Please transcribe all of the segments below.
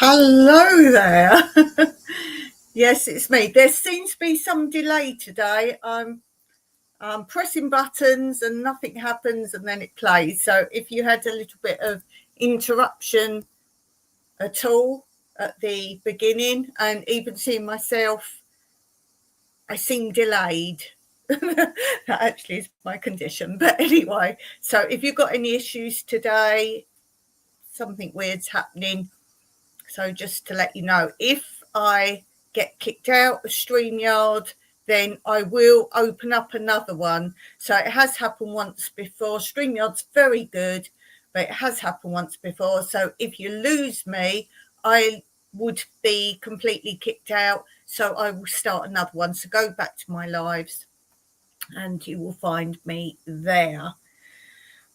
Hello there. Yes, it's me. There seems to be some delay today. I'm pressing buttons and nothing happens and then it plays. So if you had a little bit of interruption at all at the beginning, and even seeing myself, I seem delayed. That actually is my condition. But anyway, so if you've got any issues today, something weird's happening. So just to let you know, if I get kicked out of StreamYard, then I will open up another one. So it has happened once before. StreamYard's very good, but it has happened once before. So if you lose me, I would be completely kicked out. So I will start another one. So go back to my lives and you will find me there.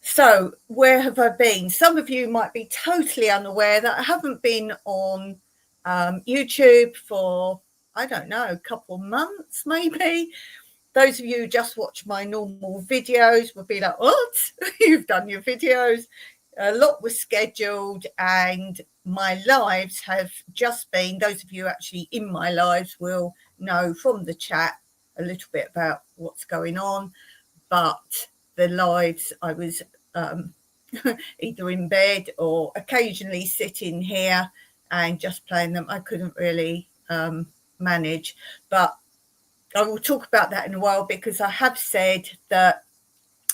So where have I been? Some of you might be totally unaware that I haven't been on YouTube for, I don't know, a couple of months maybe. Those of you who just watch my normal videos will be like, what? You've done your videos. A lot was scheduled and my lives have just been, those of you actually in my lives will know from the chat a little bit about what's going on. But the lives I was either in bed or occasionally sitting here and just playing them. I couldn't really manage, but I will talk about that in a while, because I have said that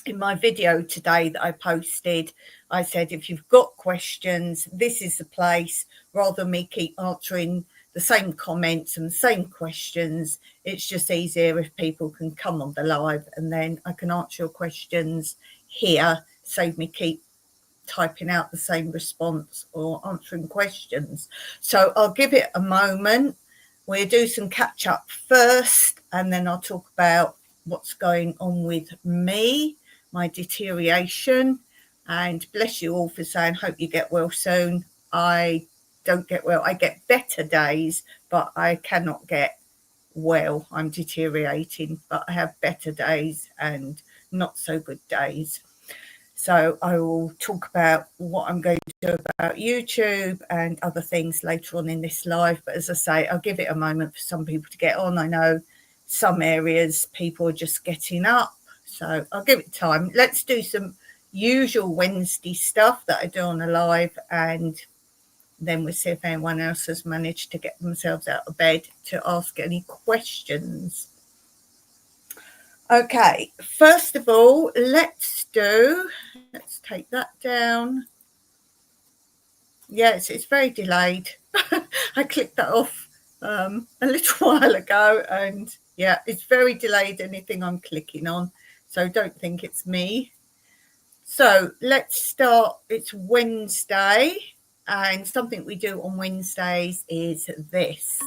in my video today that I posted, I said, if you've got questions, this is the place. Rather than me keep answering the same comments and the same questions, it's just easier if people can come on the live and then I can answer your questions here, save me keep typing out the same response or answering questions. So I'll give it a moment. We'll do some catch up first, and then I'll talk about what's going on with me, my deterioration. And bless you all for saying, hope you get well soon. I don't get well. I get better days, but I cannot get well. I'm deteriorating, but I have better days and not so good days. So I will talk about what I'm going to do about YouTube and other things later on in this live. But as I say, I'll give it a moment for some people to get on. I know some areas people are just getting up, so I'll give it time. Let's do some usual Wednesday stuff that I do on a live, and then we'll see if anyone else has managed to get themselves out of bed to ask any questions. Okay, first of all, let's take that down. Yes, it's very delayed. I clicked that off a little while ago, and yeah, it's very delayed, anything I'm clicking on. So don't think it's me. So let's start. It's Wednesday, and something we do on Wednesdays is this.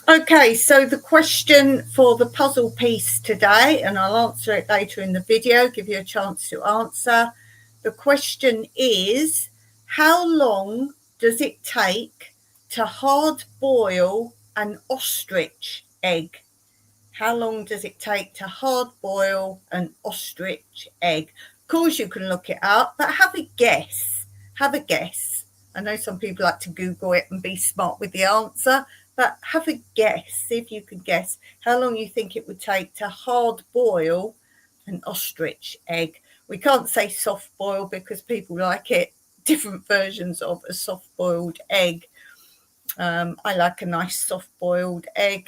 Okay, so the question for the puzzle piece today, and I'll answer it later in the video, give you a chance to answer. The question is, how long does it take to hard boil an ostrich egg? How long does it take to hard boil an ostrich egg? Of course, you can look it up, but have a guess. Have a guess. I know some people like to Google it and be smart with the answer, but have a guess. See if you can guess how long you think it would take to hard boil an ostrich egg. We can't say soft boil because people like it, different versions of a soft boiled egg. I like a nice soft boiled egg.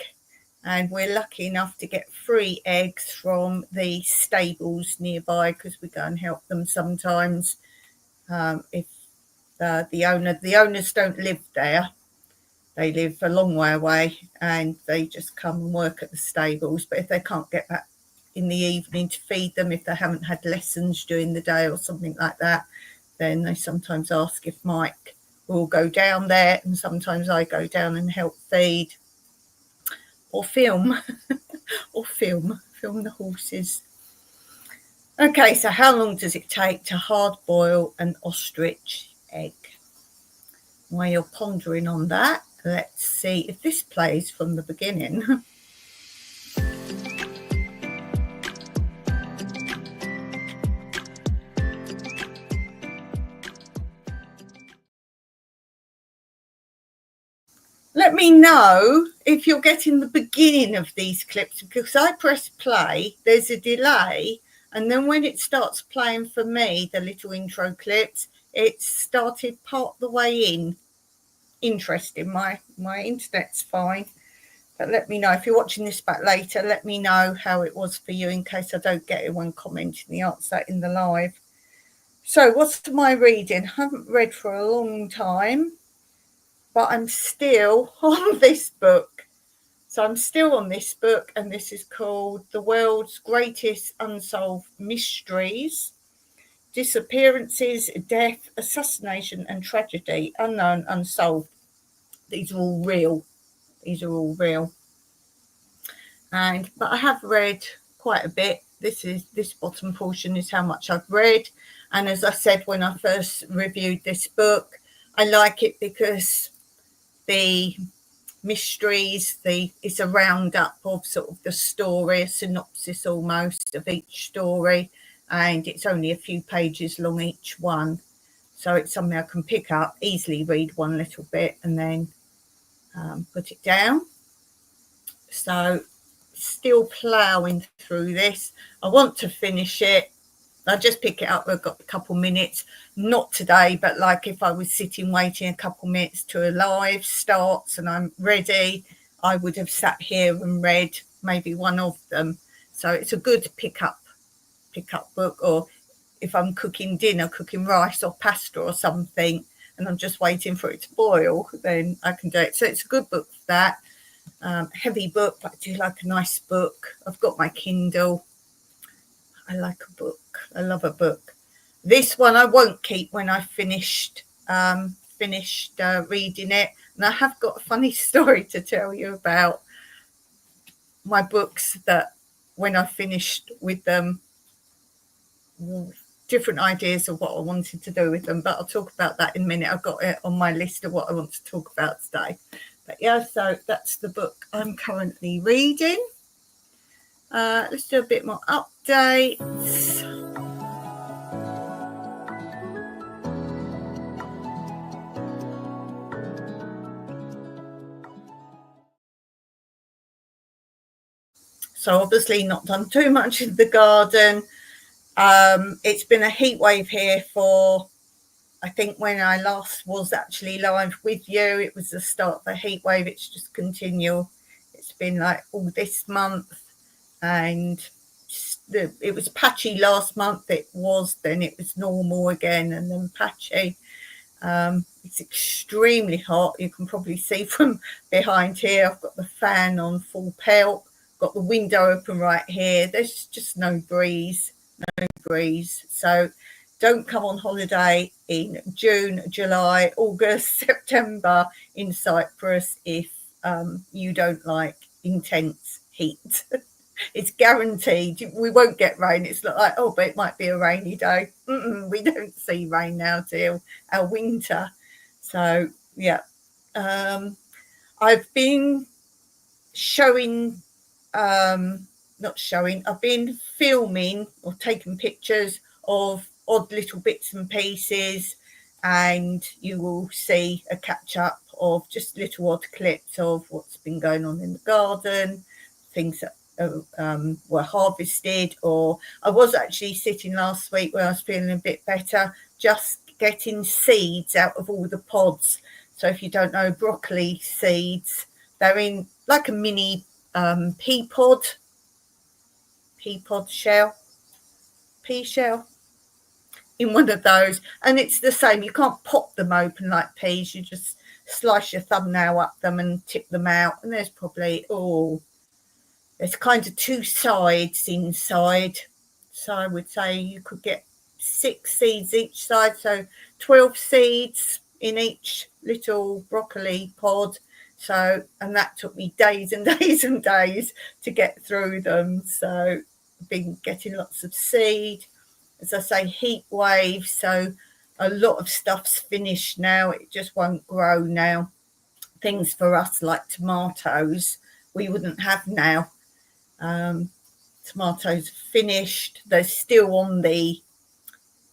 And we're lucky enough to get free eggs from the stables nearby, because we go and help them sometimes. If the owners don't live there, they live a long way away, and they just come and work at the stables. But if they can't get back in the evening to feed them, if they haven't had lessons during the day or something like that, then they sometimes ask if Mike will go down there, and sometimes I go down and help feed. Or film, film film the horses. Okay, so how long does it take to hard boil an ostrich egg? While you're pondering on that, let's see if this plays from the beginning. Let me know if you're getting the beginning of these clips, because I press play, there's a delay, and then when it starts playing for me, the little intro clips, it started part the way in. Interesting. My internet's fine, but let me know if you're watching this back later. Let me know how it was for you in case I don't get anyone commenting the answer in the live. So what's my reading? I haven't read for a long time, but I'm still on this book. So I'm still on this book, and this is called The World's Greatest Unsolved Mysteries: Disappearances, Death, Assassination and Tragedy, Unknown, Unsolved. These are all real. But I have read quite a bit. This bottom portion is how much I've read. And as I said when I first reviewed this book, I like it because the mysteries, it's a roundup of sort of the story, a synopsis almost of each story, and it's only a few pages long each one. So it's something I can pick up, easily read one little bit and then put it down. So still ploughing through this. I want to finish it. I just pick it up. I've got a couple minutes, not today, but like if I was sitting waiting a couple minutes to a live starts and I'm ready, I would have sat here and read maybe one of them. So it's a good pick up book. Or if I'm cooking dinner, cooking rice or pasta or something, and I'm just waiting for it to boil, then I can do it. So it's a good book for that. Heavy book, but I do like a nice book. I've got my Kindle. I like a book. I love a book. This one I won't keep when I finished reading it. And I have got a funny story to tell you about my books that when I finished with them, different ideas of what I wanted to do with them. But I'll talk about that in a minute. I've got it on my list of what I want to talk about today. But yeah, so that's the book I'm currently reading. Let's do a bit more updates. So obviously not done too much in the garden. It's been a heat wave here for, I think when I last was actually live with you, it was the start of the heat wave. It's just continual. It's been like all this month, and it was patchy last month. Then it was normal again, and then patchy. It's extremely hot. You can probably see from behind here. I've got the fan on full pelt, got the window open right here. There's just no breeze. So don't come on holiday in June, July, August, September in Cyprus if you don't like intense heat. It's guaranteed we won't get rain. It's not like, oh, but it might be a rainy day. We don't see rain now till our winter. So yeah, I've been I've been filming or taking pictures of odd little bits and pieces, and you will see a catch up of just little odd clips of what's been going on in the garden, things that were harvested. Or I was actually sitting last week when I was feeling a bit better, just getting seeds out of all the pods. So if you don't know, broccoli seeds, they're in like a mini pea shell in one of those, and it's the same. You can't pop them open like peas. You just slice your thumbnail up them and tip them out, and there's probably there's kind of two sides inside, so I would say you could get 6 seeds each side, so 12 seeds in each little broccoli pod, So, and that took me days and days and days to get through them. So I've been getting lots of seed, as I say, heat waves. So a lot of stuff's finished now. It just won't grow now. Things for us like tomatoes, we wouldn't have now. Tomatoes finished. They're still on the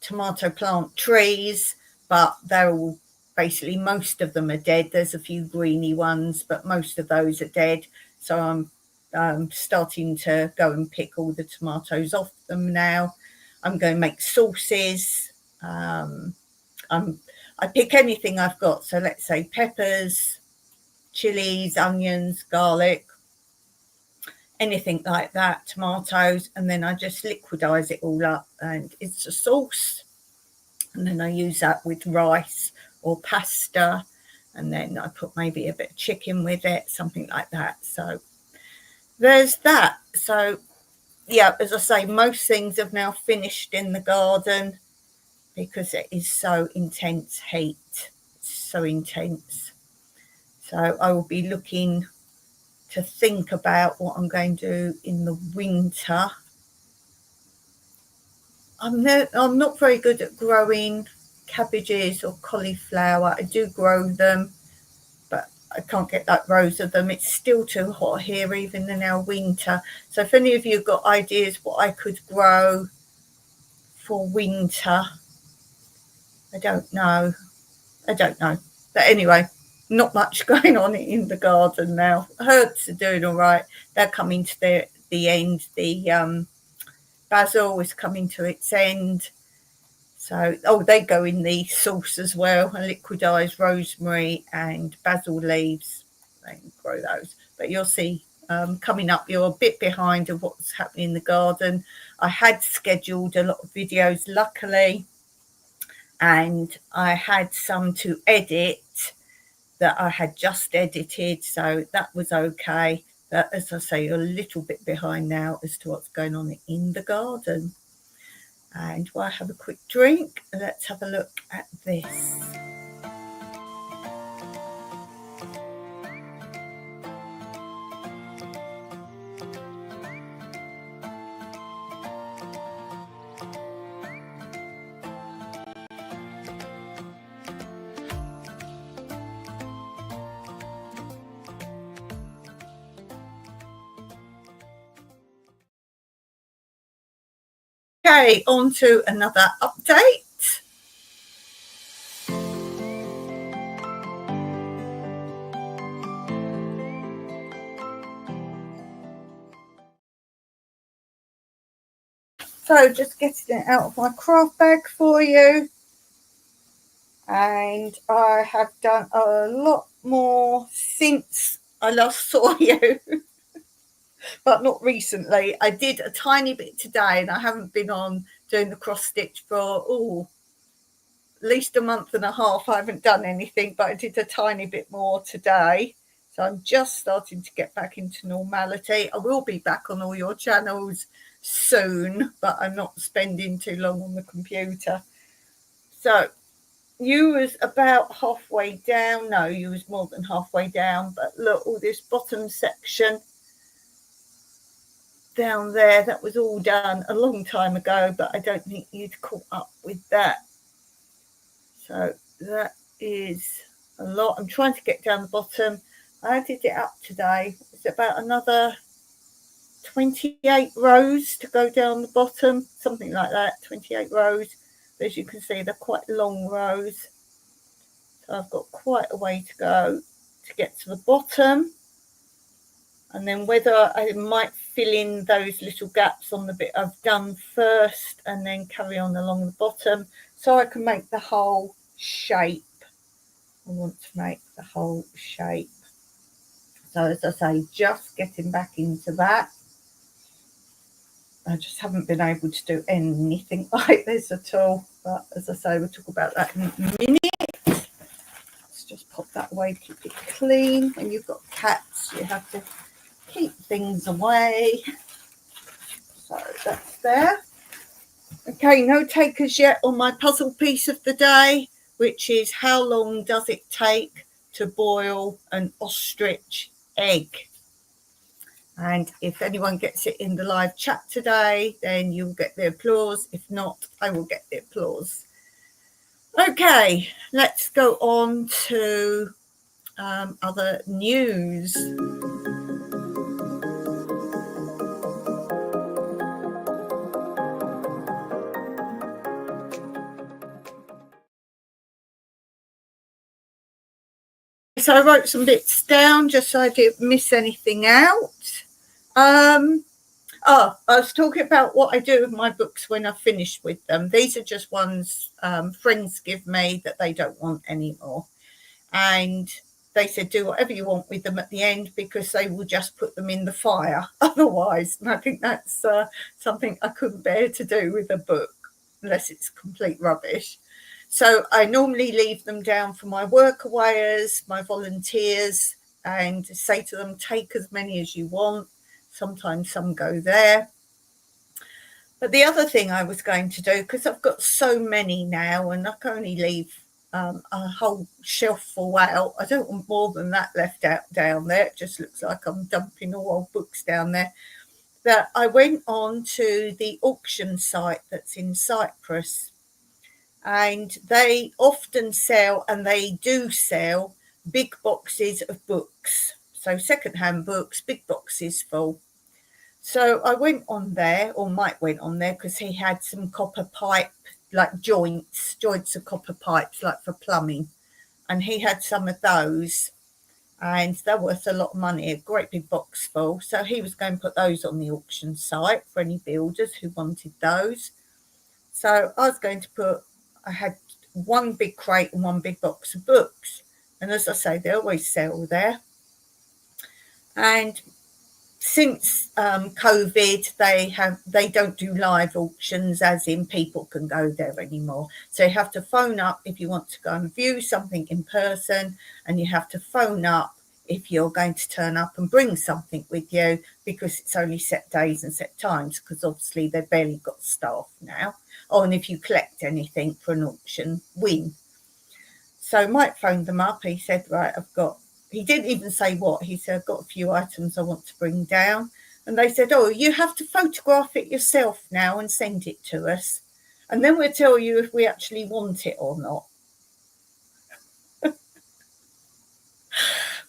tomato plant trees, but they're all basically, most of them are dead. There's a few greeny ones, but most of those are dead. So I'm starting to go and pick all the tomatoes off them now. I'm going to make sauces. I pick anything I've got. So let's say peppers, chilies, onions, garlic, anything like that, tomatoes, and then I just liquidize it all up and it's a sauce. And then I use that with rice or pasta, and then I put maybe a bit of chicken with it, something like that. So there's that. So yeah, as I say, most things have now finished in the garden because it is so intense heat. It's so intense. So I will be looking to think about what I'm going to do in the winter. I'm not very good at growing cabbages or cauliflower. I do grow them, but I can't get that rows of them. It's still too hot here, even in our winter. So if any of you have got ideas what I could grow for winter, I don't know. But anyway, not much going on in the garden now. Herbs are doing all right. They're coming to the end. The basil is coming to its end. So, they go in the sauce as well. I liquidise rosemary and basil leaves. They can grow those. But you'll see coming up, you're a bit behind of what's happening in the garden. I had scheduled a lot of videos, luckily, and I had some to edit that I had just edited. So that was okay. But as I say, you're a little bit behind now as to what's going on in the garden. And while I have a quick drink, let's have a look at this. Okay, on to another update. So just getting it out of my craft bag for you. And I have done a lot more since I last saw you. But not recently. I did a tiny bit today, and I haven't been on doing the cross stitch for at least a month and a half. I haven't done anything, but I did a tiny bit more today. So I'm just starting to get back into normality. I will be back on all your channels soon, but I'm not spending too long on the computer. So you was about halfway down. No, you was more than halfway down. But look, all this bottom section down there, that was all done a long time ago, but I don't think you'd caught up with that. So that is a lot. I'm trying to get down the bottom. I did it up today. It's about another 28 rows to go down the bottom, something like that, 28 rows. But as you can see, they're quite long rows. So I've got quite a way to go to get to the bottom. And then whether I might fill in those little gaps on the bit I've done first and then carry on along the bottom so I can make the whole shape. I want to make the whole shape. So as I say, just getting back into that. I just haven't been able to do anything like this at all. But as I say, we'll talk about that in a minute. Let's just pop that away, keep it clean. When you've got cats, you have to keep things away. So that's there. Okay, no takers yet on my puzzle piece of the day, which is how long does it take to boil an ostrich egg. And if anyone gets it in the live chat today, then you'll get the applause. If not, I will get the applause. Okay, let's go on to other news. So I wrote some bits down just so I didn't miss anything out. I was talking about what I do with my books when I finish with them. These are just ones friends give me that they don't want anymore. And they said, do whatever you want with them at the end because they will just put them in the fire otherwise. And I think that's something I couldn't bear to do with a book unless it's complete rubbish. So I normally leave them down for my workawayers, my volunteers, and say to them, take as many as you want. Sometimes some go there. But the other thing I was going to do, because I've got so many now and I can only leave a whole shelf full out. I don't want more than that left out down there. It just looks like I'm dumping all old books down there. That I went on to the auction site that's in Cyprus. And they often sell, and they do sell, big boxes of books. So secondhand books, big boxes full. So I went on there, or Mike went on there, because he had some copper pipe, like joints of copper pipes, like for plumbing. And he had some of those, and they're worth a lot of money, a great big box full. So he was going to put those on the auction site for any builders who wanted those. So I was going to I had one big crate and one big box of books. And as I say, they always sell there. And since COVID, they don't do live auctions, as in people can go there anymore. So you have to phone up if you want to go and view something in person, and you have to phone up if you're going to turn up and bring something with you, because it's only set days and set times, because obviously they've barely got staff now. Oh, and if you collect anything for an auction, win. So Mike phoned them up. He said, right, he didn't even say what. He said, I've got a few items I want to bring down. And they said, oh, you have to photograph it yourself now and send it to us. And then we'll tell you if we actually want it or not.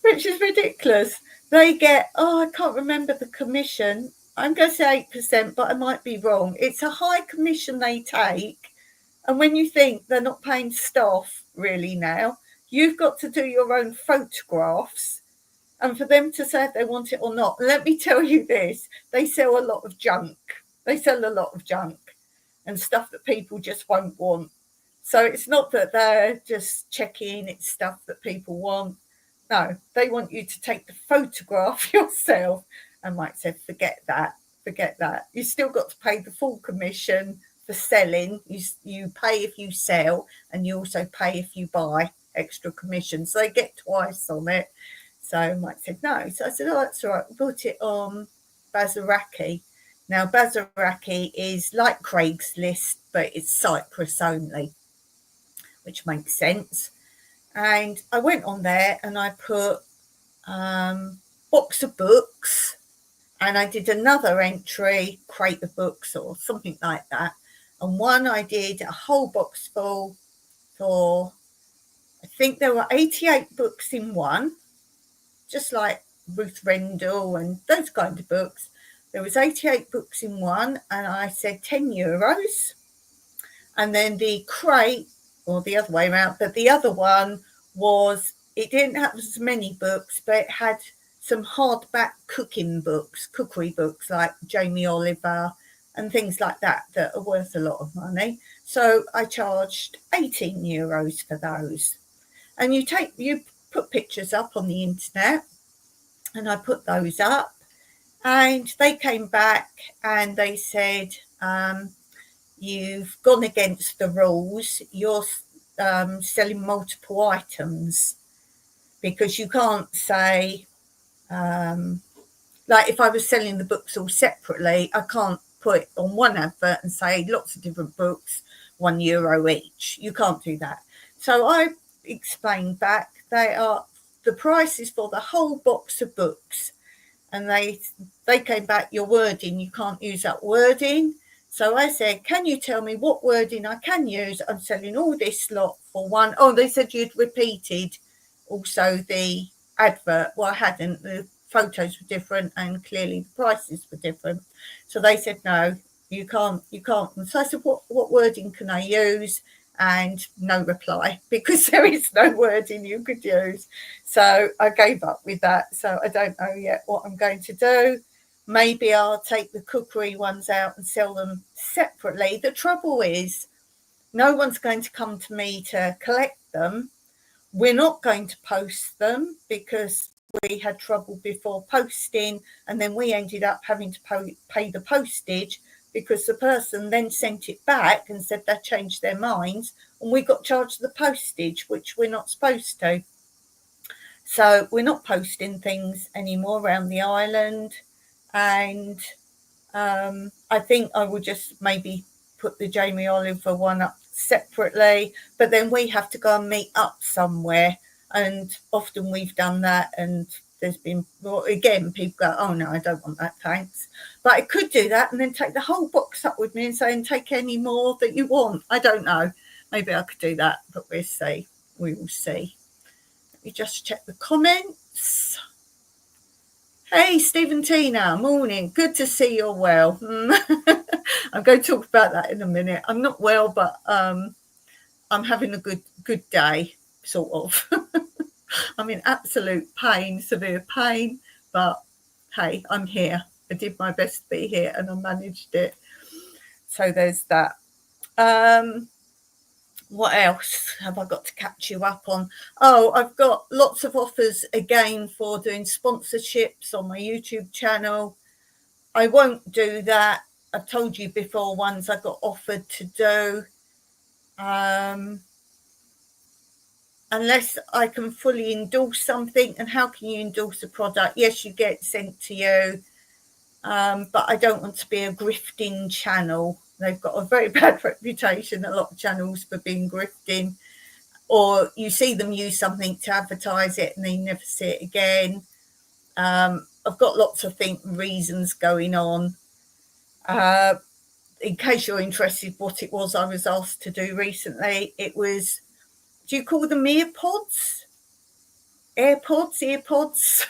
Which is ridiculous. They get, I can't remember the commission. I'm going to say 8%, but I might be wrong. It's a high commission they take. And when you think they're not paying staff really now, you've got to do your own photographs. And for them to say if they want it or not, let me tell you this, they sell a lot of junk. They sell a lot of junk and stuff that people just won't want. So it's not that they're just checking, it's stuff that people want. No, they want you to take the photograph yourself. And Mike said, forget that. You still got to pay the full commission for selling. You pay if you sell, and you also pay if you buy, extra commission. So they get twice on it. So Mike said no. So I said, oh, that's all right. We put it on Bazaraki. Now, Bazaraki is like Craigslist, but it's Cyprus only, which makes sense. And I went on there and I put box of books, and I did another entry, crate of books or something like that. And one I did a whole box full for, I think there were 88 books in one, just like Ruth Rendell and those kind of books. There was 88 books in one, and I said €10. And then the crate, or the other way around, but the other one was, it didn't have as many books, but it had some hardback cookery books like Jamie Oliver and things like that are worth a lot of money. So I charged €18 for those. And you put pictures up on the internet, and I put those up, and they came back and they said, you've gone against the rules. You're selling multiple items, because you can't say, like if I was selling the books all separately, I can't put on one advert and say lots of different books, €1 each. You can't do that. So I explained back, they are the price is for the whole box of books. And they came back, your wording, you can't use that wording. So I said, can you tell me what wording I can use? I'm selling all this lot for one. Oh, they said you'd repeated also the advert. Well, I hadn't. The photos were different and clearly the prices were different. So they said, no, you can't. And so I said, what wording can I use? And no reply, because there is no wording you could use. So I gave up with that. So I don't know yet what I'm going to do. Maybe I'll take the cookery ones out and sell them separately. The trouble is, no one's going to come to me to collect them. We're not going to post them because we had trouble before posting, and then we ended up having to pay the postage, because the person then sent it back and said they changed their minds, and we got charged the postage, which we're not supposed to. So we're not posting things anymore around the island. And I think I will just maybe put the Jamie Oliver one up separately, but then we have to go and meet up somewhere. And often we've done that, and there's been, well, again, people go, oh no, I don't want that, thanks. But I could do that and then take the whole box up with me and say, and take any more that you want. I don't know. Maybe I could do that, but we'll see. We will see. Let me just check the comments. Hey, Stephen Tina, morning. Good to see you're well. I'm going to talk about that in a minute. I'm not well, but I'm having a good day, sort of. I'm in absolute pain, severe pain, but hey, I'm here. I did my best to be here and I managed it. So there's that. What else have I got to catch you up on? Oh, I've got lots of offers again for doing sponsorships on my YouTube channel. I won't do that. I've told you before, ones I got offered to do. Unless I can fully endorse something. And how can you endorse a product? Yes, you get sent to you. But I don't want to be a grifting channel. They've got a very bad reputation, a lot of channels, for being grifting. Or you see them use something to advertise it and then you never see it again. I've got lots of reasons going on. In case you're interested what it was I was asked to do recently, it was, do you call them earpods? Earpods?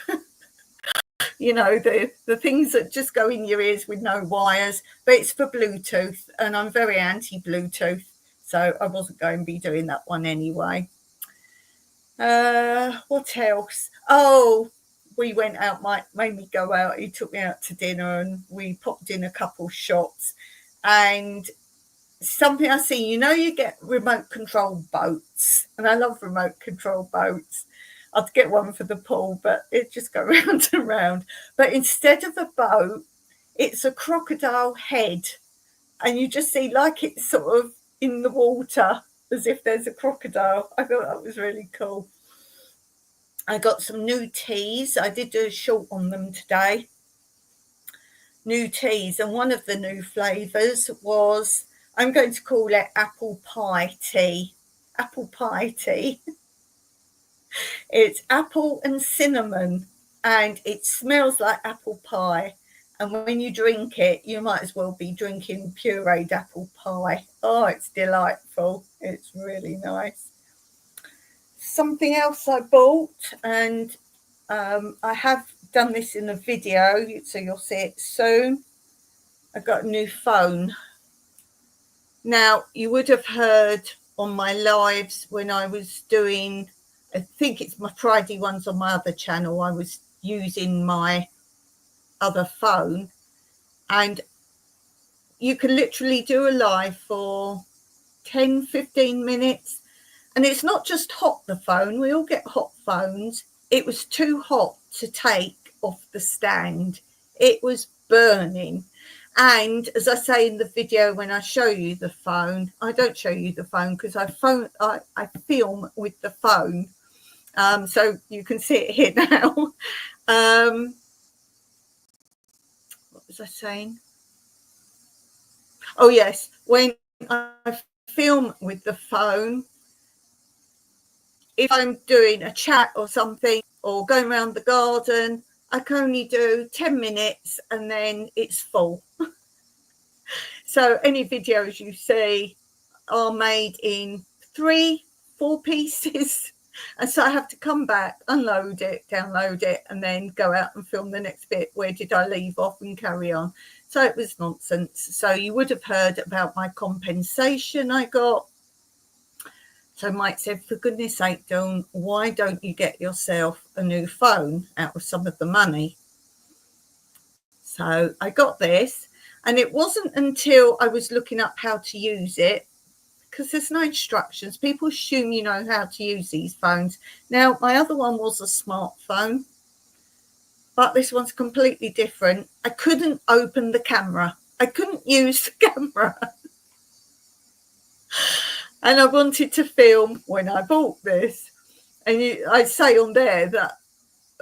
You know, the things that just go in your ears with no wires, but it's for Bluetooth, and I'm very anti-Bluetooth, so I wasn't going to be doing that one anyway. What else? Oh, we went out, Mike made me go out. He took me out to dinner and we popped in a couple shops, and something I see, you know, you get remote control boats, and I love remote control boats. I'd get one for the pool, but it just go round and round. But instead of a boat, it's a crocodile head, and you just see like it's sort of in the water as if there's a crocodile. I thought that was really cool. I got some new teas. I did do a short on them today. New teas, and one of the new flavours was, I'm going to call it apple pie tea. Apple pie tea. It's apple and cinnamon, and it smells like apple pie. And when you drink it, you might as well be drinking pureed apple pie. Oh, it's delightful. It's really nice. Something else I bought, and I have done this in a video, so you'll see it soon. I got a new phone. Now, you would have heard on my lives when I was doing, I think it's my Friday ones on my other channel, I was using my other phone, and you can literally do a live for 10-15 minutes, and it's not just hot, the phone, we all get hot phones. It was too hot to take off the stand. It was burning. And as I say in the video, when I show you the phone, I don't show you the phone because I film with the phone. So you can see it here now. What was I saying? Oh, yes. When I film with the phone, if I'm doing a chat or something or going around the garden, I can only do 10 minutes and then it's full. So any videos you see are made in 3-4 pieces. And so I have to come back, unload it, download it, and then go out and film the next bit. Where did I leave off and carry on? So it was nonsense. So you would have heard about my compensation I got. So Mike said, for goodness sake, Dawn, why don't you get yourself a new phone out of some of the money? So I got this, and it wasn't until I was looking up how to use it, because there's no instructions. People assume you know how to use these phones. Now, my other one was a smartphone, but this one's completely different. I couldn't open the camera. I couldn't use the camera. And I wanted to film when I bought this. And I say on there that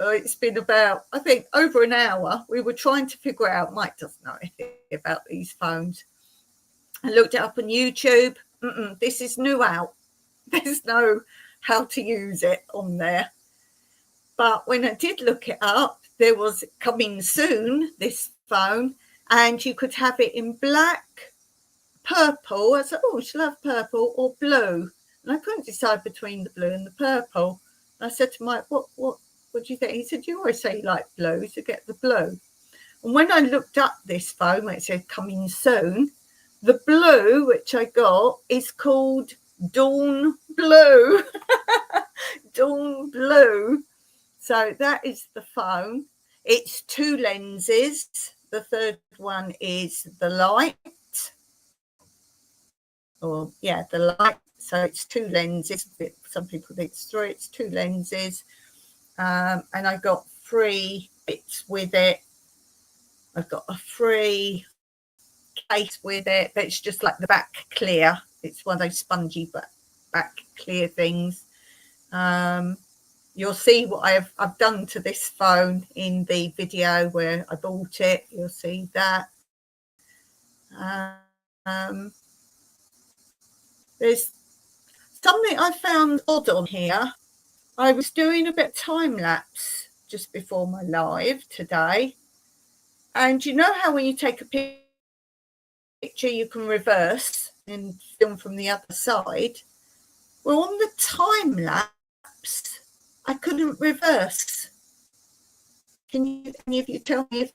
it's been about, I think, over an hour. We were trying to figure out, Mike doesn't know anything about these phones. I looked it up on YouTube. This is new out. There's no how to use it on there. But when I did look it up, there was coming soon, this phone, and you could have it in black, purple. I said, oh, shall I have purple or blue? And I couldn't decide between the blue and the purple. And I said to Mike, what do you think? He said, you always say you like blue, so get the blue. And when I looked up this phone, where it said coming soon, the blue, which I got, is called Dawn Blue. Dawn Blue. So that is the phone. It's 2 lenses. The third one is the light. The light. So it's 2 lenses. Some people think it's 3. It's 2 lenses. And I got 3 bits with it. I've got a free case with it, but it's just like the back clear. It's one of those spongy back clear things. You'll see what I've done to this phone in the video where I bought it. You'll see that. There's something I found odd on here. I was doing a bit of time lapse just before my live today. And you know how when you take a picture, you can reverse and film from the other side? Well, on the time lapse, I couldn't reverse. Can any of you tell me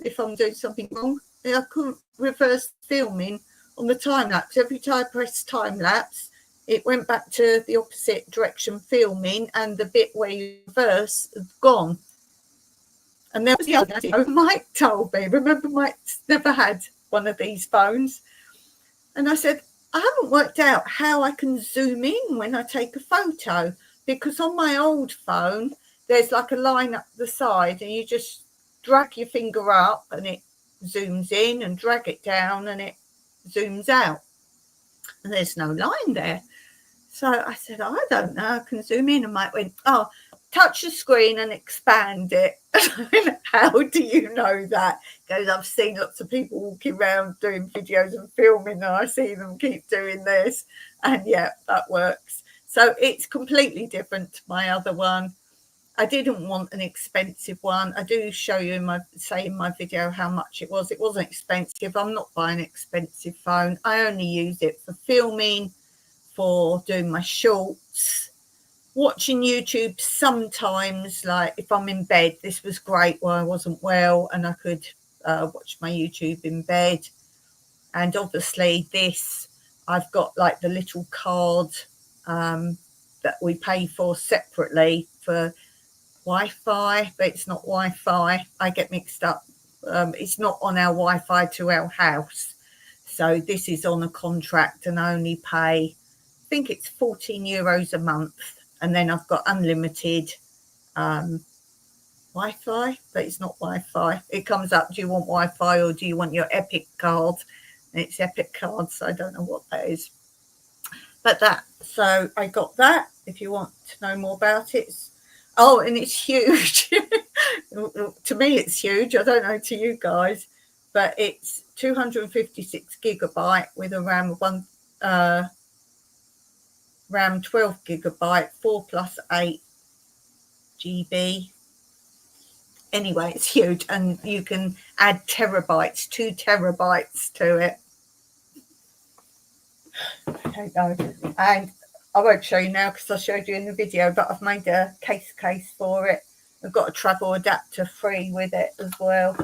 if I'm doing something wrong? I couldn't reverse filming on the time lapse. Every time I pressed time lapse, it went back to the opposite direction filming, and the bit where you reverse had gone. And there was the other thing Mike told me. Remember, Mike's never had one of these phones. And I said, I haven't worked out how I can zoom in when I take a photo, because on my old phone, there's like a line up the side and you just drag your finger up and it zooms in, and drag it down and it zooms out. And there's no line there. So I said, I don't know, I can zoom in. And Mike went, oh, touch the screen and expand it. How do you know that? Because I've seen lots of people walking around doing videos and filming, and I see them keep doing this. And yeah, that works. So it's completely different to my other one. I didn't want an expensive one. I do show you in my video how much it was. It wasn't expensive. I'm not buying an expensive phone. I only use it for filming, for doing my shorts, watching YouTube sometimes, like if I'm in bed. This was great while I wasn't well, and I could watch my YouTube in bed. And obviously this, I've got like the little card that we pay for separately for Wi-Fi, but it's not Wi-Fi. I get mixed up. It's not on our Wi-Fi to our house. So this is on a contract, and I only pay, I think it's €14 a month. And then I've got unlimited Wi-Fi, but it's not Wi-Fi. It comes up, do you want Wi-Fi or do you want your Epic card? And it's Epic card, so I don't know what that is. But that, so I got that, if you want to know more about it. Oh, and it's huge. To me, it's huge. I don't know to you guys, but it's 256 gigabyte with a RAM of RAM 12 gigabyte, 4+8 GB. Anyway, it's huge, and you can add terabytes, 2 terabytes to it. Okay, no, and I won't show you now because I showed you in the video, but I've made a case for it. I've got a travel adapter free with it as well.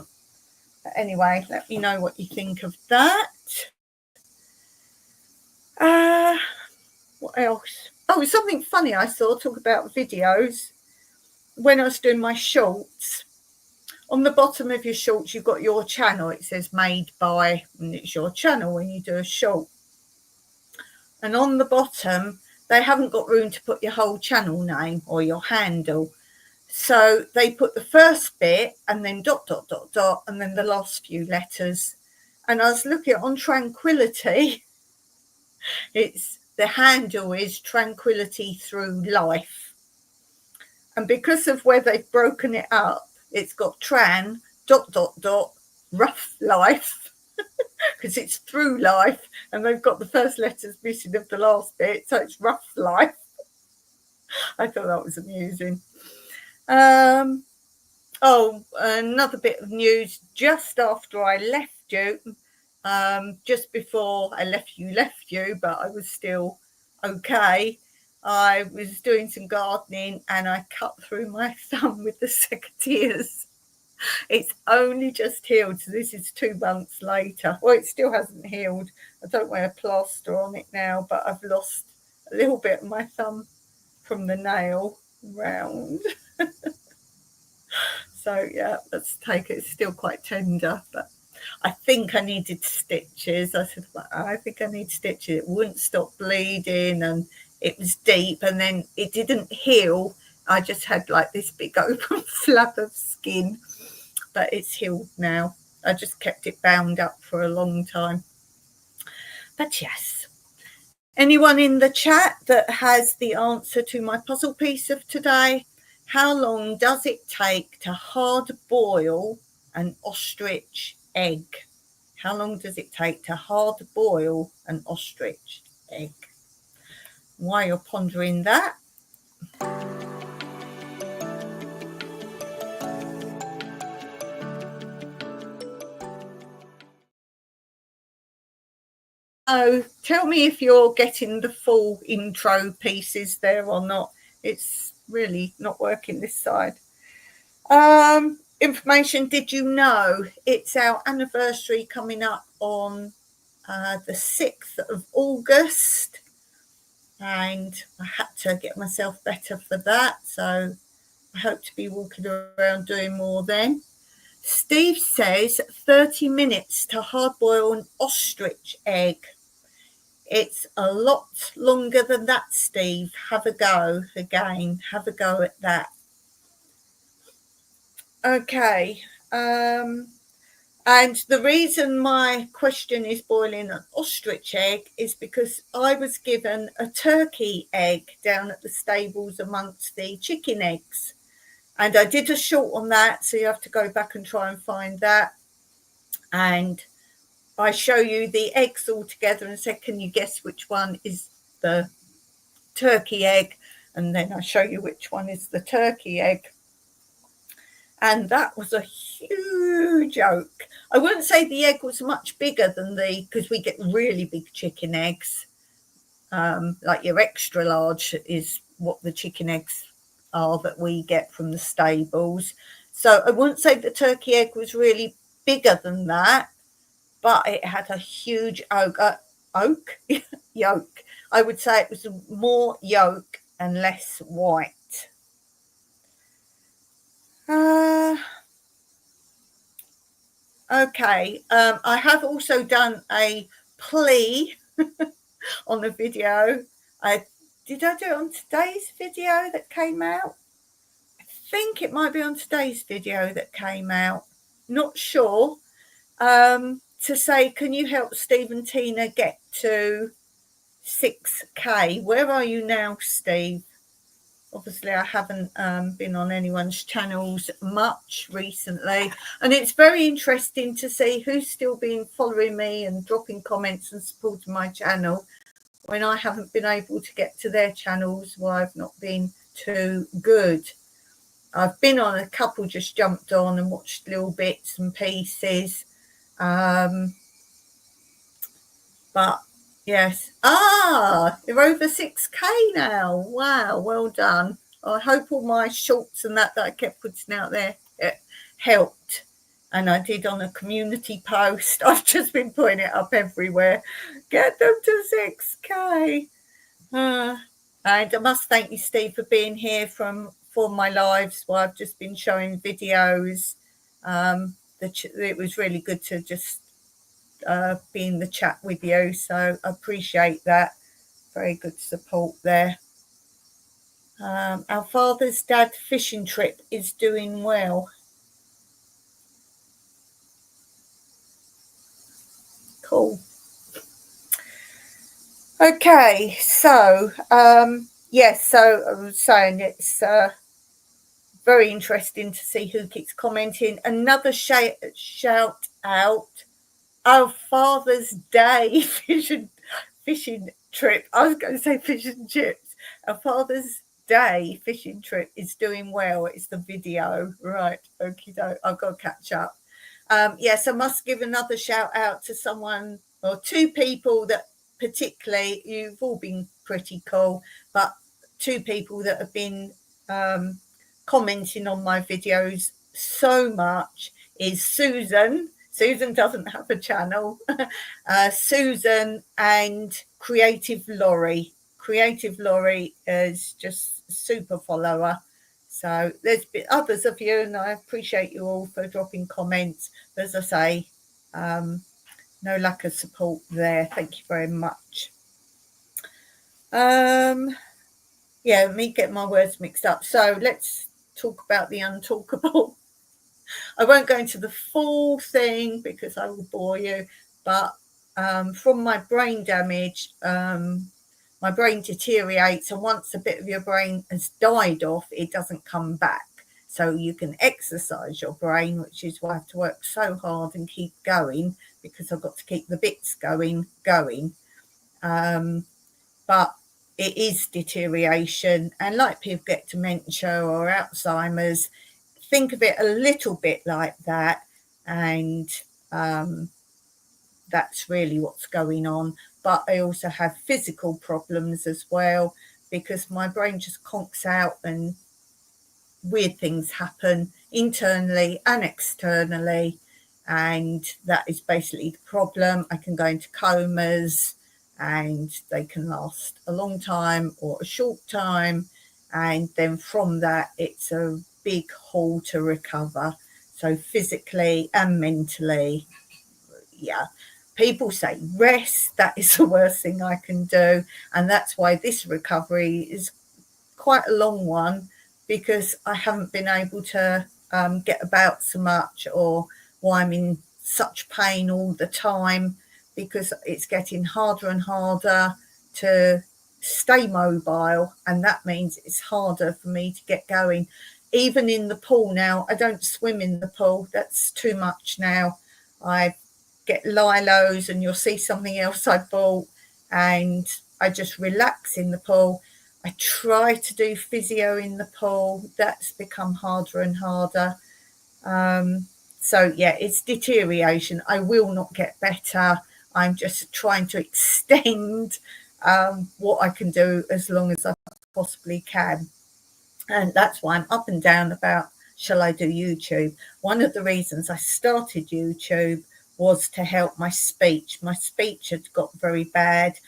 But anyway, let me know what you think of that. What else? Oh, something funny I saw, talk about videos. When I was doing my shorts, on the bottom of your shorts, you've got your channel. It says made by, and it's your channel when you do a short. And on the bottom, they haven't got room to put your whole channel name or your handle. So they put the first bit and then ... and then the last few letters. And I was looking on Tranquility. The handle is Tranquility Through Life. And because of where they've broken it up, it's got Tran ... rough life, because it's through life, and they've got the first letters missing of the last bit, so it's rough life. I thought that was amusing. Oh, another bit of news. Just after I left you, just before I left you, but I was still okay. I was doing some gardening and I cut through my thumb with the secateurs. It's only just healed, so this is 2 months later. Well, it still hasn't healed. I don't wear a plaster on it now, but I've lost a little bit of my thumb from the nail round. So yeah, let's take it. It's still quite tender, but I think I needed stitches. I said, well, I think I need stitches. It wouldn't stop bleeding, and it was deep, and then it didn't heal. I just had like this big open flap of skin, but it's healed now. I just kept it bound up for a long time. But yes, anyone in the chat that has the answer to my puzzle piece of today? How long does it take to hard boil an ostrich egg? How long does it take to hard boil an ostrich egg? While you're pondering that, oh, tell me if you're getting the full intro pieces there or not. It's really not working this side. Information, did you know it's our anniversary coming up on the 6th of August, and I had to get myself better for that, so I hope to be walking around doing more then. Steve says 30 minutes to hard boil an ostrich egg. It's a lot longer than that, Steve. Have a go again. Have a go at that. Okay. And the reason my question is boiling an ostrich egg is because I was given a turkey egg down at the stables amongst the chicken eggs. And I did a short on that, so you have to go back and try and find that. And I show you the eggs all together and say, can you guess which one is the turkey egg? And then I show you which one is the turkey egg. And that was a huge yolk. I wouldn't say the egg was much bigger than because we get really big chicken eggs. Like your extra large is what the chicken eggs are that we get from the stables. So I wouldn't say the turkey egg was really bigger than that, but it had a huge yolk. I would say it was more yolk and less white. Okay, I have also done a plea on the video. Did I do it on today's video that came out? I think it might be on today's video that came out. Not sure. To say, can you help Steve and Tina get to 6K? Where are you now, Steve? Obviously, I haven't been on anyone's channels much recently. And it's very interesting to see who's still been following me and dropping comments and supporting my channel. when I haven't been able to get to their channels, why I've not been too good. I've been on a couple, just jumped on and watched little bits and pieces. But yes. You're over 6K now. Wow, well done. I hope all my shorts and that I kept putting out there helped. And I did on a community post. I've just been putting it up everywhere. Get them to 6K. And I must thank you, Steve, for being here for my lives while I've just been showing videos. It was really good to just be in the chat with you, so I appreciate that. Very good support there. Our father's dad fishing trip is doing well. Cool. Okay, so yes, so I was saying it's very interesting to see who keeps commenting. Another shout out, our Father's Day fishing trip. I was going to say fish and chips. Our Father's Day fishing trip is doing well. It's the video, right? Okie doke. I've got to catch up. Yes, I must give another shout out to someone or two people that particularly, you've all been pretty cool, but two people that have been commenting on my videos so much is Susan. Susan doesn't have a channel. Susan and Creative Laurie. Creative Laurie is just super follower. So there's been others of you, and I appreciate you all for dropping comments. But as I say, no lack of support there. Thank you very much. Yeah, let me get my words mixed up. So let's talk about the untalkable. I won't go into the full thing because I will bore you, but from my brain damage, my brain deteriorates, and once a bit of your brain has died off, it doesn't come back. So you can exercise your brain, which is why I have to work so hard and keep going, because I've got to keep the bits going. But it is deterioration, and like people get dementia or Alzheimer's, think of it a little bit like that, and that's really what's going on. But I also have physical problems as well, because my brain just conks out and weird things happen internally and externally, and that is basically the problem. I can go into comas, and they can last a long time or a short time, and then from that it's a big haul to recover. So physically and mentally, yeah. People say rest, that is the worst thing I can do, and that's why this recovery is quite a long one, because I haven't been able to get about so much, or why I'm in such pain all the time, because it's getting harder and harder to stay mobile, and that means it's harder for me to get going. Even in the pool now, I don't swim in the pool. That's too much now. I get Lilos, and you'll see something else I bought, and I just relax in the pool. I try to do physio in the pool. That's become harder and harder. So yeah, it's deterioration. I will not get better. I'm just trying to extend what I can do as long as I possibly can. And that's why I'm up and down about, shall I do YouTube? One of the reasons I started YouTube was to help my speech. My speech had got very bad.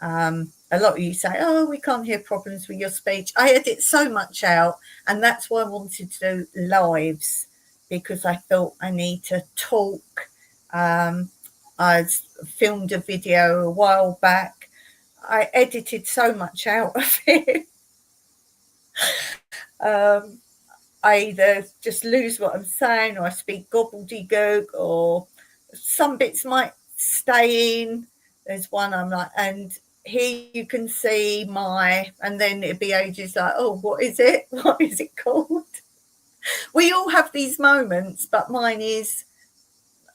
A lot of you say, oh, we can't hear problems with your speech. I edit so much out, and that's why I wanted to do lives, because I thought I need to talk. I filmed a video a while back. I edited so much out of it. I either just lose what I'm saying, or I speak gobbledygook, or some bits might stay in. There's one I'm like, and here you can see and then it'd be ages like, oh, what is it? What is it called? We all have these moments, but mine is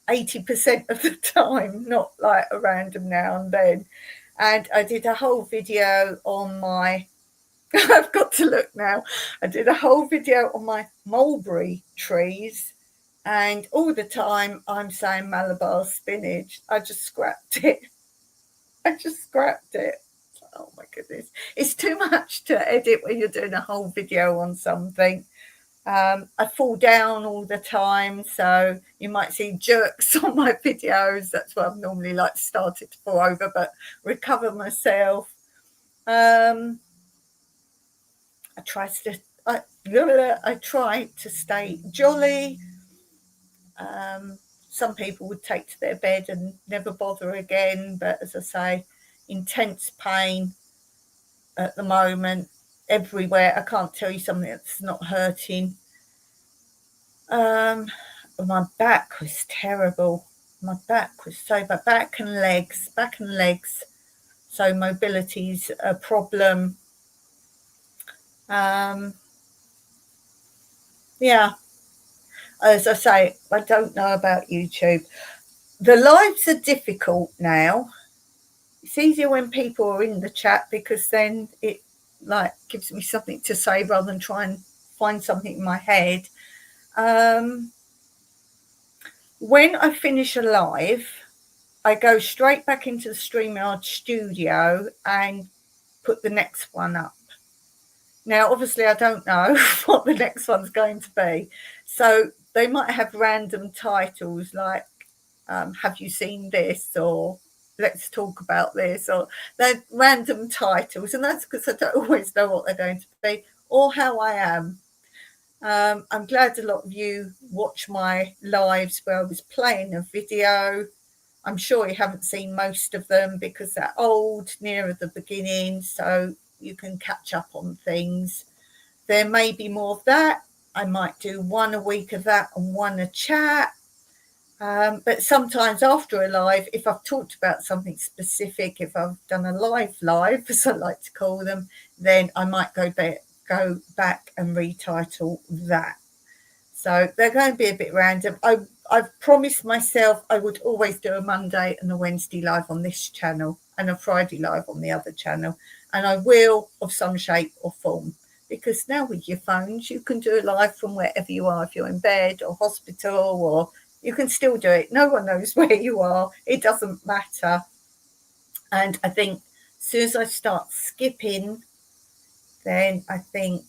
80% of the time, not like a random now and then. And I did a whole video on my, I've got to look now. I did a whole video on my mulberry trees, and all the time I'm saying Malabar spinach. I just scrapped it. Oh my goodness. It's too much to edit when you're doing a whole video on something. I fall down all the time, so you might see jerks on my videos. That's what I've normally like started to fall over, but recover myself. I try to stay jolly. Some people would take to their bed and never bother again, but as I say, intense pain at the moment everywhere. I can't tell you something that's not hurting. My back was terrible. My back was so bad. Back and legs. So mobility's a problem. Yeah. As I say, I don't know about YouTube. The lives are difficult now. It's easier when people are in the chat, because then it like gives me something to say rather than try and find something in my head. When I finish a live, I go straight back into the StreamYard studio and put the next one up. Now, obviously, I don't know what the next one's going to be. So they might have random titles like, have you seen this? Or let's talk about this. Or they're random titles. And that's because I don't always know what they're going to be or how I am. I'm glad a lot of you watch my lives where I was playing a video. I'm sure you haven't seen most of them because they're old, near the beginning, so you can catch up on things. There may be more of that. I might do one a week of that and one a chat. But sometimes after a live, if I've talked about something specific, if I've done a live, as I like to call them, then I might go back and retitle that. So they're going to be a bit random. I've promised myself I would always do a Monday and a Wednesday live on this channel and a Friday live on the other channel. And I will, of some shape or form, because now with your phones, you can do a live from wherever you are. If you're in bed or hospital, or you can still do it. No one knows where you are. It doesn't matter. And I think as soon as I start skipping, then I think,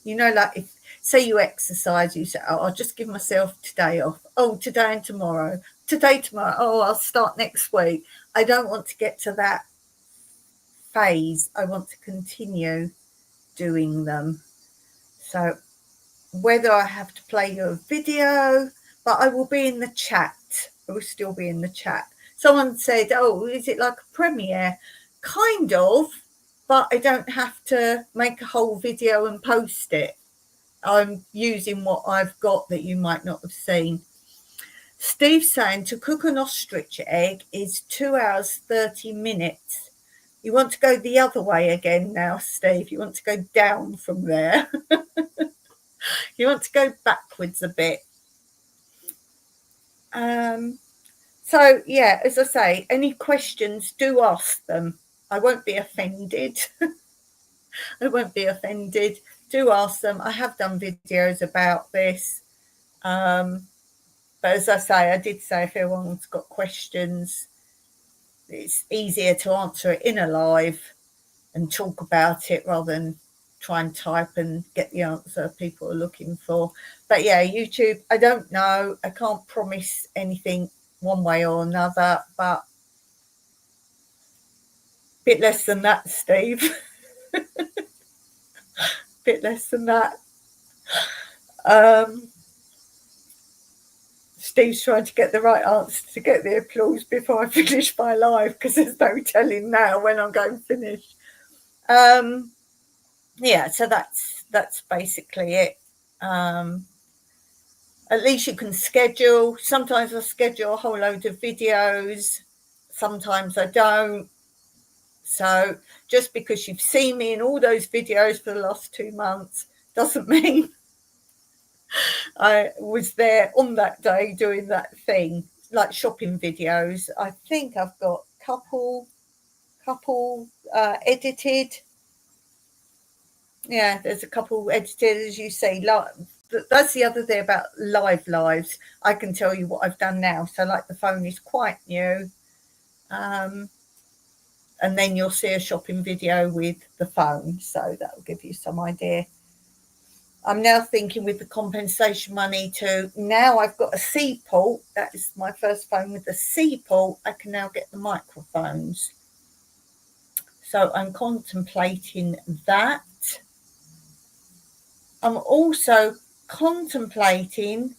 like if, say you exercise, you say, oh, I'll just give myself today off. Oh, today and tomorrow. Tomorrow. Oh, I'll start next week. I don't want to get to that phase. I want to continue doing them. So whether I have to play you a video, but I will be in the chat. I will still be in the chat. Someone said, oh, is it like a premiere? Kind of, but I don't have to make a whole video and post it. I'm using what I've got that you might not have seen. Steve's saying to cook an ostrich egg is 2 hours, 30 minutes. You want to go the other way again now, Steve. You want to go down from there. You want to go backwards a bit. So, yeah, as I say, any questions, do ask them. I won't be offended. Do ask them. I have done videos about this. But as I say, I did say if everyone's got questions, it's easier to answer it in a live and talk about it rather than try and type and get the answer people are looking for. But yeah, YouTube, I don't know. I can't promise anything one way or another, but a bit less than that, Steve. Bit less than that. Steve's trying to get the right answer to get the applause before I finish my live, because there's no telling now when I'm going to finish. Yeah, so that's basically it. At least you can schedule. Sometimes I schedule a whole load of videos. Sometimes I don't. So just because you've seen me in all those videos for the last 2 months doesn't mean I was there on that day doing that thing, like shopping videos. I think I've got a couple couple edited. Yeah, there's a couple edited, as you say. That's the other thing about lives. I can tell you what I've done now. So like the phone is quite new. And then you'll see a shopping video with the phone. So that will give you some idea. I'm now thinking with the compensation money to, now I've got a C port. That is my first phone with the C port. I can now get the microphones. So I'm contemplating that. I'm also contemplating,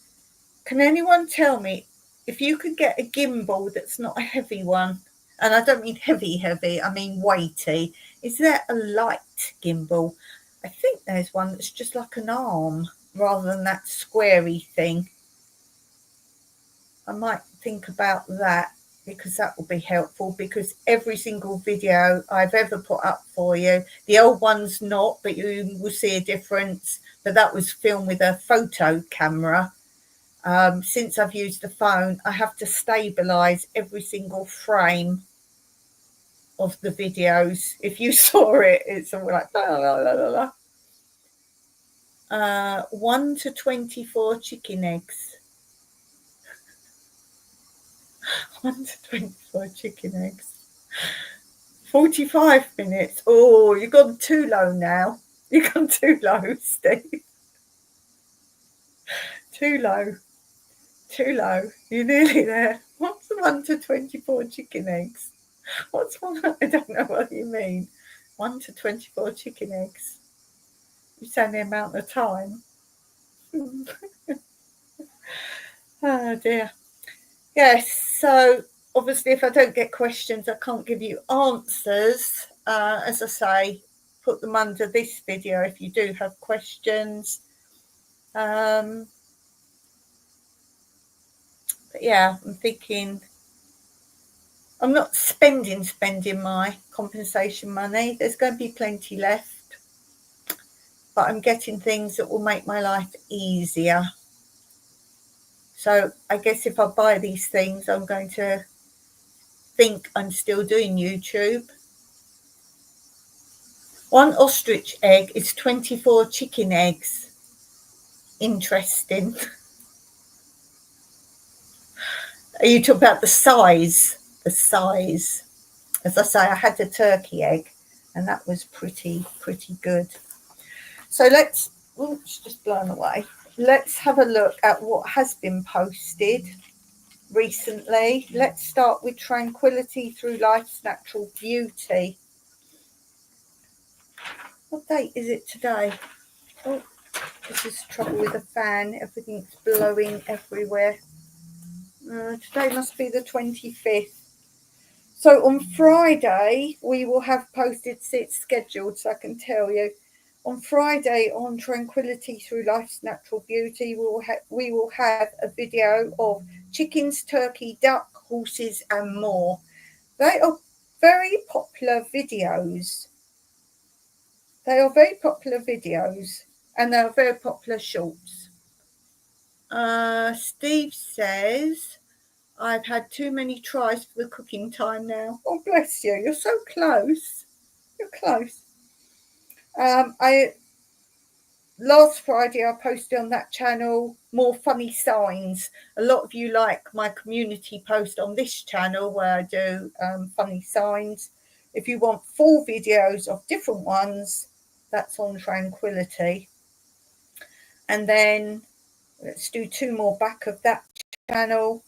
can anyone tell me if you could get a gimbal that's not a heavy one? And I don't mean heavy, I mean weighty. Is there a light gimbal? I think there's one that's just like an arm rather than that squarey thing. I might think about that because that will be helpful, because every single video I've ever put up for you, the old one's not, but you will see a difference. But that was filmed with a photo camera. Since I've used the phone, I have to stabilize every single frame of the videos. If you saw it, it's all like la, la, la, la, la. 1 to 24 chicken eggs. 1 to 24 chicken eggs. 45 minutes. Oh, you've gone too low now. You've gone too low, Steve. Too low. Too low. You're nearly there. What's 1 to 24 chicken eggs? What's one? I don't know what you mean. 1 to 24 chicken eggs. You saying the amount of time? Oh dear. Yes, so obviously if I don't get questions, I can't give you answers. As I say, put them under this video if you do have questions. But yeah, I'm thinking I'm not spending my compensation money. There's going to be plenty left, but I'm getting things that will make my life easier. So I guess if I buy these things, I'm going to think I'm still doing YouTube. 1 ostrich egg is 24 chicken eggs. Interesting. Are you talking about the size? The size. As I say, I had a turkey egg and that was pretty good. So let's, it's just blown away. Let's have a look at what has been posted recently. Let's start with Tranquility Through Life's Natural Beauty. What date is it today? Oh, this is trouble with the fan. Everything's blowing everywhere. Today must be the 25th. So on Friday, we will have posted, it's scheduled so I can tell you. On Friday on Tranquility Through Life's Natural Beauty, we will have a video of chickens, turkey, duck, horses and more. They are very popular videos. They are very popular videos and they are very popular shorts. Steve says, I've had too many tries for the cooking time now. Oh, bless you. You're so close. You're close. Last Friday, I posted on that channel more funny signs. A lot of you like my community post on this channel where I do funny signs. If you want full videos of different ones, that's on Tranquility. And then let's do 2 more back of that channel.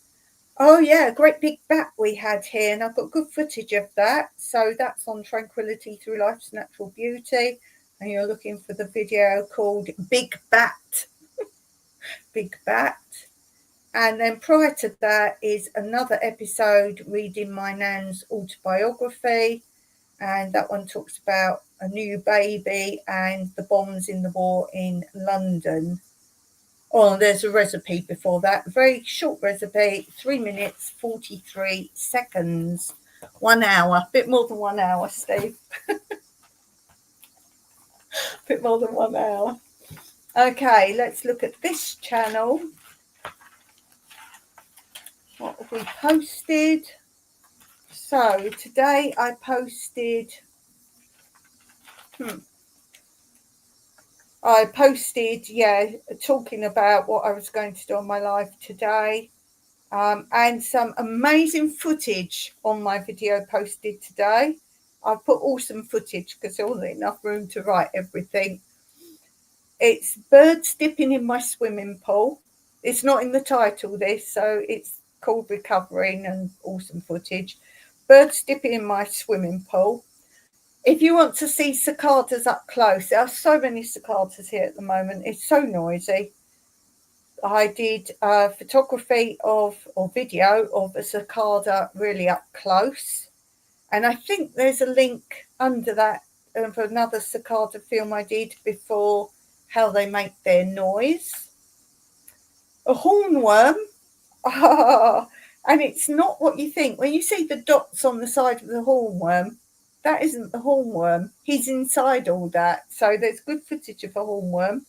Oh yeah, a great big bat we had here, and I've got good footage of that. So that's on Tranquility Through Life's Natural Beauty. And you're looking for the video called Big Bat. Big Bat. And then prior to that is another episode reading my nan's autobiography. And that one talks about a new baby and the bombs in the war in London. Oh, there's a recipe before that. Very short recipe, 3 minutes, 43 seconds, 1 hour, a bit more than 1 hour, Steve. A bit more than 1 hour. Okay, let's look at this channel. What have we posted? So today I posted talking about what I was going to do on my live today, and some amazing footage on my video posted today. I've put awesome footage because there wasn't enough room to write everything. It's birds dipping in my swimming pool. It's not in the title, this, so it's called Recovering and awesome footage. Birds dipping in my swimming pool. If you want to see cicadas up close, there are so many cicadas here at the moment. It's so noisy. I did photography or video of a cicada really up close. And I think there's a link under that for another cicada film I did before, how they make their noise. A hornworm. And it's not what you think. When you see the dots on the side of the hornworm, that isn't the hornworm. He's inside all that. So there's good footage of a hornworm.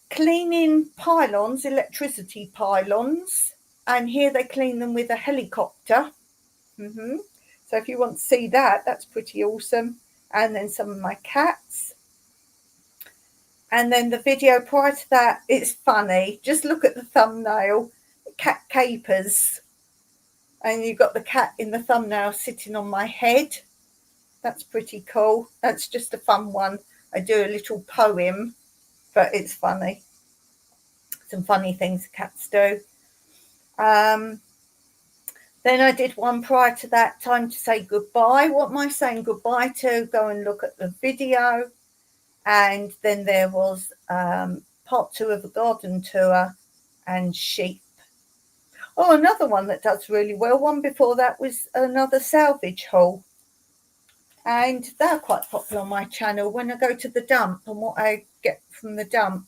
Cleaning pylons, electricity pylons. And here they clean them with a helicopter. So if you want to see that, that's pretty awesome. And then some of my cats. And then the video prior to that, it's funny. Just look at the thumbnail. Cat capers. And you've got the cat in the thumbnail sitting on my head. That's pretty cool. That's just a fun one. I do a little poem, but it's funny. Some funny things cats do. Then I did one prior to that, time to say goodbye. What am I saying goodbye to? Go and look at the video. And then there was part 2 of a garden tour and sheep. Oh, another one that does really well. One before that was another salvage haul. And they're quite popular on my channel when I go to the dump and what I get from the dump.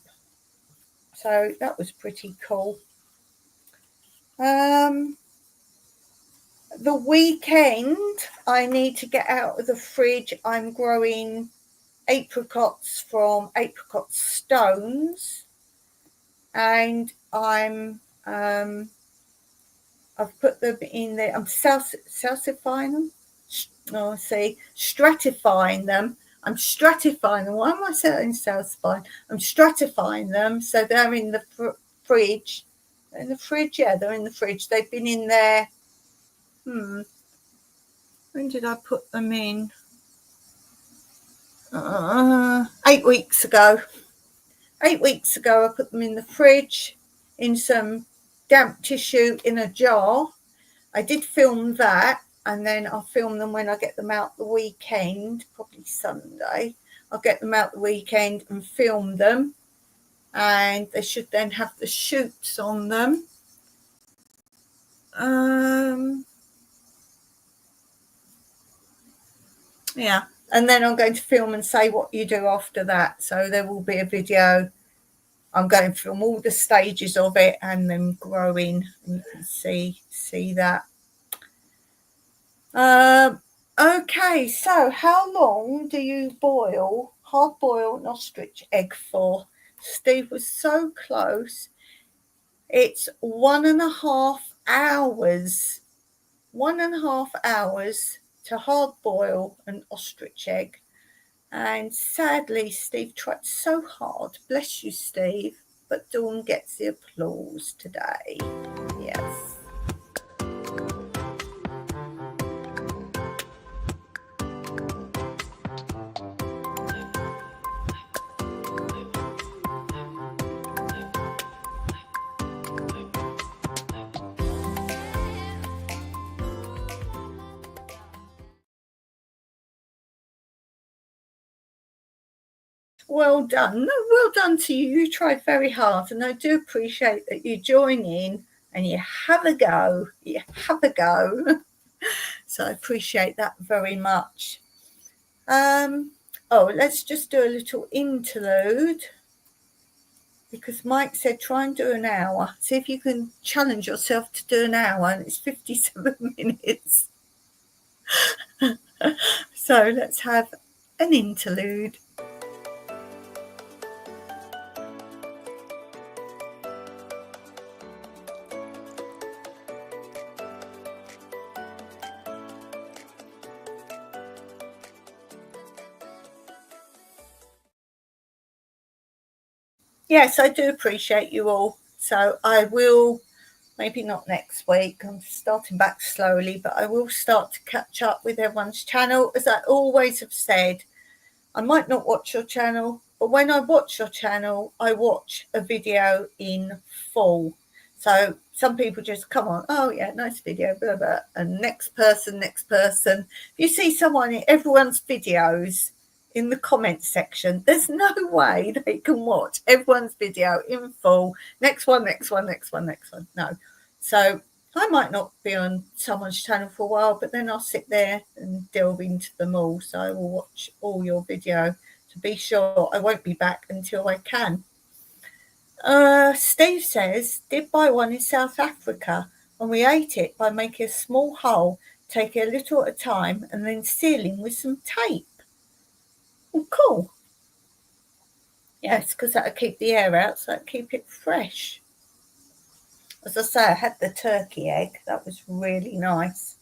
So that was pretty cool. The weekend, I need to get out of the fridge. I'm growing apricots from Apricot Stones, and I've put them in there. I'm stratifying them. Stratifying them. I'm stratifying them. Why am I saying stratifying? I'm stratifying them so they're in the fridge. In the fridge, yeah, they're in the fridge. They've been in there. When did I put them in? 8 weeks ago. 8 weeks ago, I put them in the fridge in some damp tissue in a jar. I did film that, and then I'll film them when I get them out the weekend, probably Sunday. I'll get them out the weekend and film them, and they should then have the shoots on them. Yeah, and then I'm going to film and say what you do after that. So there will be a video. I'm going to film all the stages of it and them growing, and you can see that. Okay, so how long do you hard boil an ostrich egg for? Steve was so close. It's 1.5 hours. 1.5 hours to hard boil an ostrich egg. And sadly, Steve tried so hard. Bless you, Steve. But Dawn gets the applause today. Yes. Well done. No, well done to you. You tried very hard, and I do appreciate that you join in and you have a go. You have a go. So I appreciate that very much. Let's just do a little interlude, because Mike said try and do an hour. See if you can challenge yourself to do an hour, and it's 57 minutes. So let's have an interlude. yes, I do appreciate you all. So I will, maybe not next week, I'm starting back slowly, but I will start to catch up with everyone's channel. As I always have said, I might not watch your channel, but when I watch your channel, I watch a video in full. So some people just come on, oh yeah, nice video, blah, blah, and next person. If you see someone in everyone's videos in the comments section, there's no way they can watch everyone's video in full. Next one. No. So I might not be on someone's channel for a while, but then I'll sit there and delve into them all. So I will watch all your video to be sure. I won't be back until I can. Steve says, did buy one in South Africa and we ate it by making a small hole, taking a little at a time and then sealing with some tape. Oh, cool. Yes, because that'll keep the air out, so that'll keep it fresh. As I say, I had the turkey egg. That was really nice.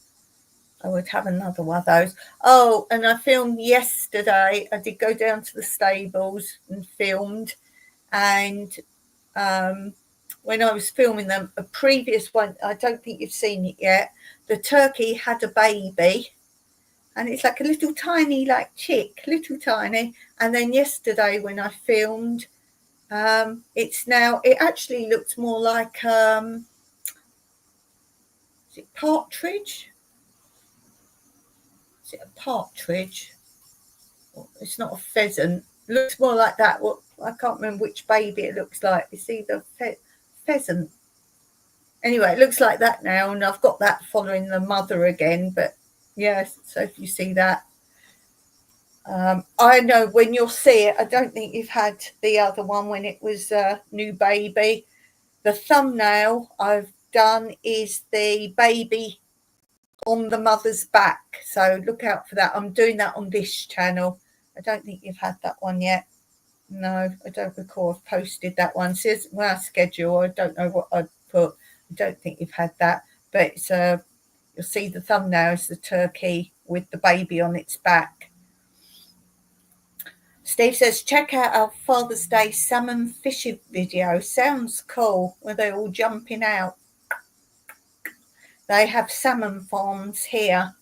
I would have another one of those. Oh, and I filmed yesterday. I did go down to the stables and filmed. And when I was filming them, a previous one, I don't think you've seen it yet, the turkey had a baby. And it's like a little tiny, like chick, little tiny. And then yesterday when I filmed, it actually looks more like, is it partridge? Is it a partridge? It's not a pheasant. It looks more like that. Well, I can't remember which baby it looks like. It's either pheasant. Anyway, it looks like that now, and I've got that following the mother again. But yes, so if you see that, I know when you'll see it. I don't think you've had the other one when it was a new baby. The thumbnail I've done is the baby on the mother's back, so look out for that. I'm doing that on this channel. I don't think you've had that one yet. No, I don't recall I've posted that one. Says my schedule. I don't know what I'd put. I don't think you've had that, but it's you'll see the thumbnail is the turkey with the baby on its back. Steve says, check out our Father's Day salmon fishing video. Sounds cool, where they're all jumping out. They have salmon farms here.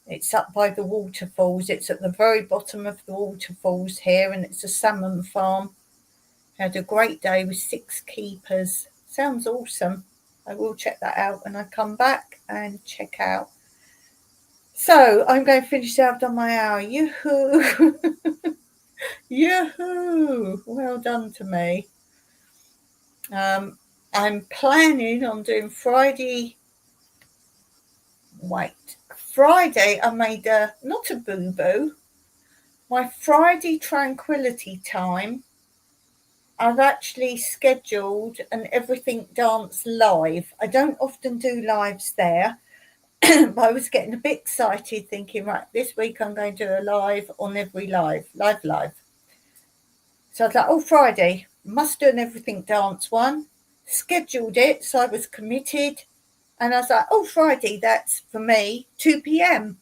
It's up by the waterfalls. It's at the very bottom of the waterfalls here, and it's a salmon farm. Had a great day with 6 keepers. Sounds awesome. I will check that out when I come back and check out. So I'm going to finish out. I've done my hour. Yoo-hoo. Yoo-hoo. Well done to me. I'm planning on doing Friday. Friday I made not a boo-boo. My Friday tranquility time, I've actually scheduled an Everything Dance live. I don't often do lives there, but I was getting a bit excited thinking, right, this week I'm going to do a live on every live. So I was like, oh, Friday, must do an Everything Dance one. Scheduled it, so I was committed. And I was like, oh, Friday, that's for me, 2 p.m.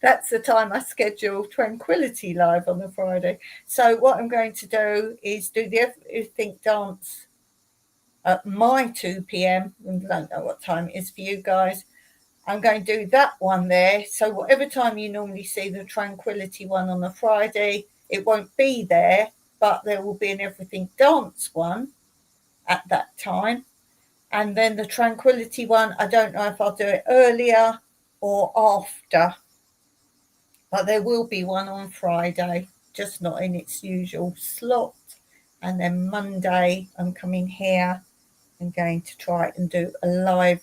That's the time I schedule Tranquility live on the Friday. So what I'm going to do is do the Everything Dance at my 2 p.m. I don't know what time it is for you guys. I'm going to do that one there. So whatever time you normally see the Tranquility one on a Friday, it won't be there, but there will be an Everything Dance one at that time. And then the Tranquility one, I don't know if I'll do it earlier or after, but there will be one on Friday, just not in its usual slot. And then Monday, I'm coming here and going to try and do a live.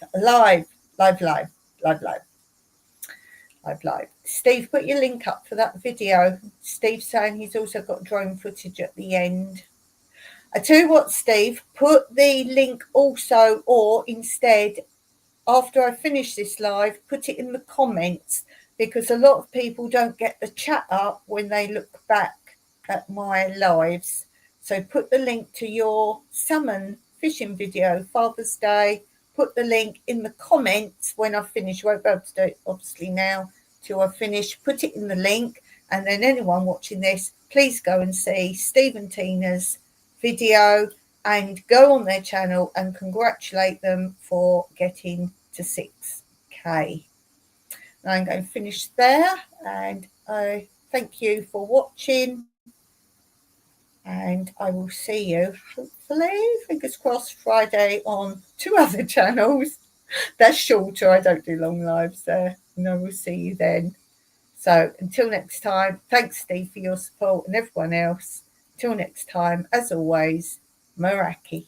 Steve, put your link up for that video. Steve's saying he's also got drone footage at the end. I tell you what, Steve, put the link also, or instead, after I finish this live, put it in the comments, because a lot of people don't get the chat up when they look back at my lives. So put the link to your salmon fishing video, Father's Day. Put the link in the comments when I finish. Won't be able to do it obviously now till I finish. Put it in the link. And then anyone watching this, please go and see Steve and Tina's video and go on their channel and congratulate them for getting to 6K. And I'm going to finish there, and I thank you for watching, and I will see you hopefully, fingers crossed, Friday on 2 other channels. That's shorter, I don't do long lives there, and I will see you then. So until next time, thanks Steve for your support and everyone else. Till next time, as always, Meraki.